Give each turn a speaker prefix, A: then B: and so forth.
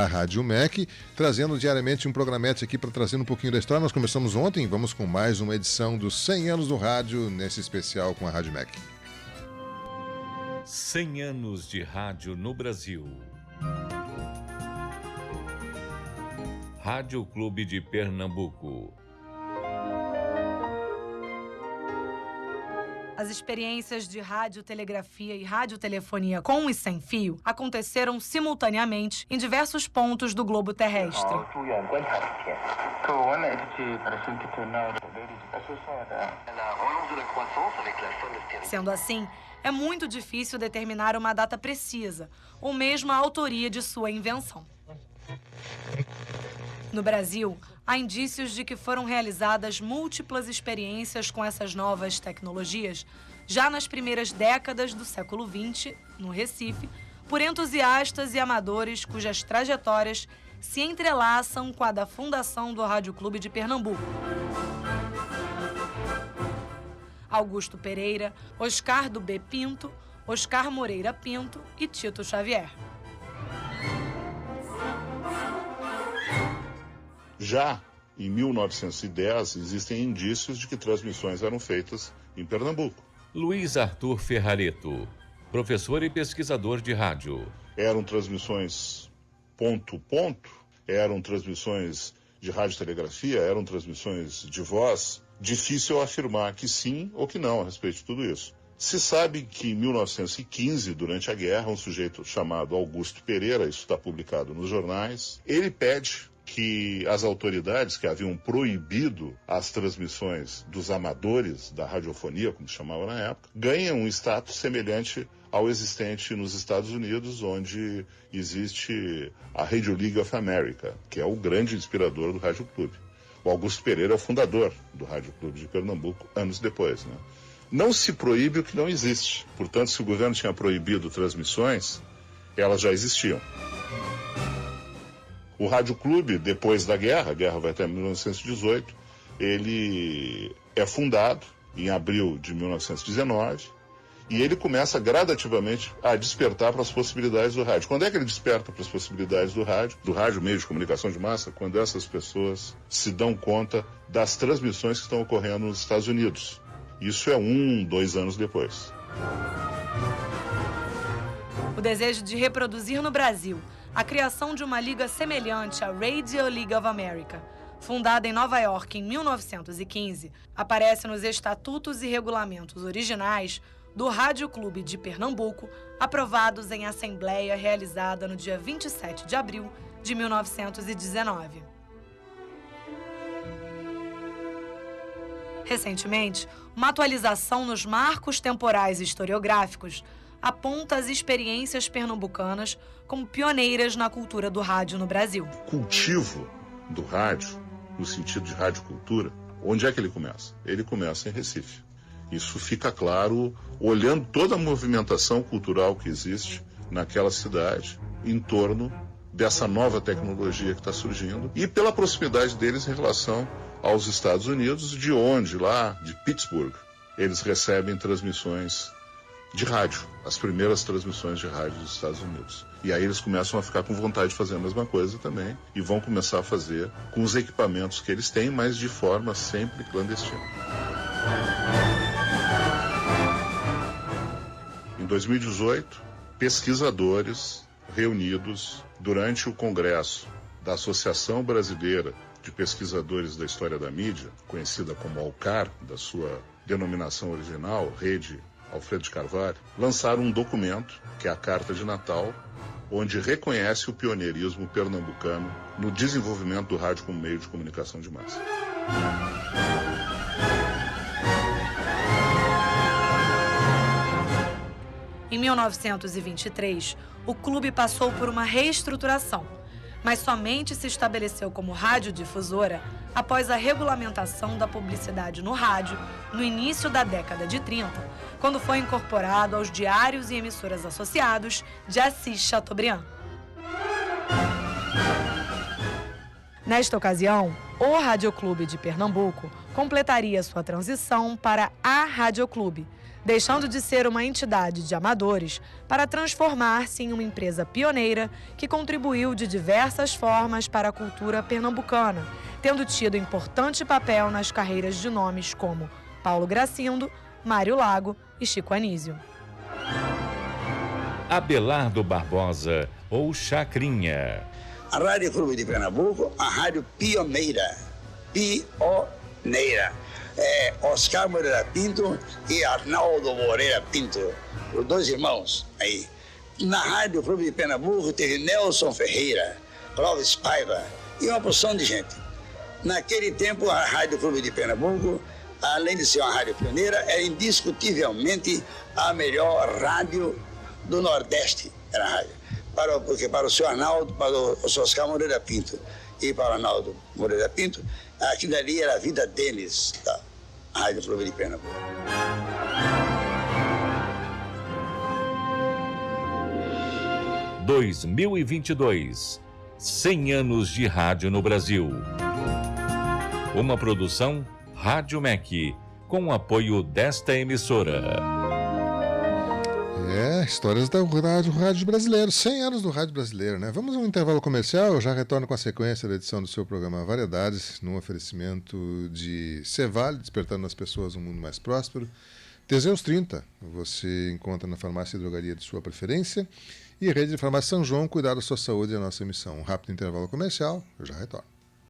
A: A Rádio MEC, trazendo diariamente um programete aqui para trazer um pouquinho da história. Nós começamos ontem, vamos com mais uma edição dos 100 anos do rádio, nesse especial com a Rádio MEC.
B: 100 anos de rádio no Brasil. Rádio Clube de Pernambuco.
C: As experiências de radiotelegrafia e radiotelefonia com e sem fio aconteceram simultaneamente em diversos pontos do globo terrestre. Sendo assim, é muito difícil determinar uma data precisa, ou mesmo a autoria de sua invenção. No Brasil, há indícios de que foram realizadas múltiplas experiências com essas novas tecnologias já nas primeiras décadas do século XX, no Recife, por entusiastas e amadores cujas trajetórias se entrelaçam com a da fundação do Rádio Clube de Pernambuco. Augusto Pereira, Oscar do B. Pinto, Oscar Moreira Pinto e Tito Xavier.
D: Já em 1910, existem indícios de que transmissões eram feitas em Pernambuco.
B: Luiz Arthur Ferrareto, professor e pesquisador de rádio.
D: Eram transmissões ponto-ponto, eram transmissões de radiotelegrafia, eram transmissões de voz. Difícil afirmar que sim ou que não a respeito de tudo isso. Se sabe que em 1915, durante a guerra, um sujeito chamado Augusto Pereira, isso está publicado nos jornais, ele pede que as autoridades que haviam proibido as transmissões dos amadores da radiofonia, como se chamava na época, ganhem um status semelhante ao existente nos Estados Unidos, onde existe a Radio League of America, que é o grande inspirador do Rádio Clube. O Augusto Pereira é o fundador do Rádio Clube de Pernambuco, anos depois, né? Não se proíbe o que não existe. Portanto, se o governo tinha proibido transmissões, elas já existiam. O Rádio Clube, depois da guerra, a guerra vai até 1918, ele é fundado em abril de 1919 e ele começa gradativamente a despertar para as possibilidades do rádio. Quando é que ele desperta para as possibilidades do rádio meio de comunicação de massa? Quando essas pessoas se dão conta das transmissões que estão ocorrendo nos Estados Unidos. Isso é 2 anos depois.
C: O desejo de reproduzir no Brasil a criação de uma liga semelhante à Radio League of America, fundada em Nova York em 1915, aparece nos estatutos e regulamentos originais do Rádio Clube de Pernambuco, aprovados em assembleia realizada no dia 27 de abril de 1919. Recentemente, uma atualização nos marcos temporais historiográficos aponta as experiências pernambucanas como pioneiras na cultura do rádio no Brasil.
D: O cultivo do rádio, no sentido de radiocultura, onde é que ele começa? Ele começa em Recife. Isso fica claro olhando toda a movimentação cultural que existe naquela cidade em torno dessa nova tecnologia que está surgindo e pela proximidade deles em relação aos Estados Unidos, de onde, lá de Pittsburgh, eles recebem transmissões de rádio, as primeiras transmissões de rádio dos Estados Unidos. E aí eles começam a ficar com vontade de fazer a mesma coisa também e vão começar a fazer com os equipamentos que eles têm, mas de forma sempre clandestina. Em 2018, pesquisadores reunidos durante o Congresso da Associação Brasileira de Pesquisadores da História da Mídia, conhecida como ALCAR, da sua denominação original, Rede Alfredo de Carvalho, lançaram um documento, que é a Carta de Natal, onde reconhece o pioneirismo pernambucano no desenvolvimento do rádio como meio de comunicação de massa.
C: Em 1923, o clube passou por uma reestruturação, mas somente se estabeleceu como radiodifusora após a regulamentação da publicidade no rádio no início da década de 30, quando foi incorporado aos diários e emissoras associados de Assis Chateaubriand. Nesta ocasião, o Rádio Clube de Pernambuco completaria sua transição para a Rádio Clube, deixando de ser uma entidade de amadores para transformar-se em uma empresa pioneira que contribuiu de diversas formas para a cultura pernambucana, tendo tido importante papel nas carreiras de nomes como Paulo Gracindo, Mário Lago e Chico Anísio.
B: Abelardo Barbosa ou Chacrinha.
E: A Rádio Clube de Pernambuco, a rádio pioneira. Oscar Moreira Pinto e Arnaldo Moreira Pinto, os dois irmãos aí. Na Rádio Clube de Pernambuco teve Nelson Ferreira, Clóvis Paiva e uma porção de gente. Naquele tempo, a Rádio Clube de Pernambuco, além de ser uma rádio pioneira, era indiscutivelmente a melhor rádio do Nordeste. Era a rádio. Porque para o senhor Arnaldo, para o senhor Oscar Moreira Pinto e para o Arnaldo Moreira Pinto, aquilo ali era a vida deles, da Rádio Clube de Pernambuco.
B: – 2022, 100 anos de rádio no Brasil. Uma produção Rádio MEC, com o apoio desta emissora.
A: Histórias do rádio brasileiro, 100 anos do rádio brasileiro, né? Vamos a um intervalo comercial, eu já retorno com a sequência da edição do seu programa Variedades, num oferecimento de Cevale, despertando nas pessoas um mundo mais próspero. Teseus 30, você encontra na farmácia e drogaria de sua preferência. E Rede de Farmácia São João, cuidar da sua saúde é a nossa missão. Um rápido intervalo comercial, eu já retorno.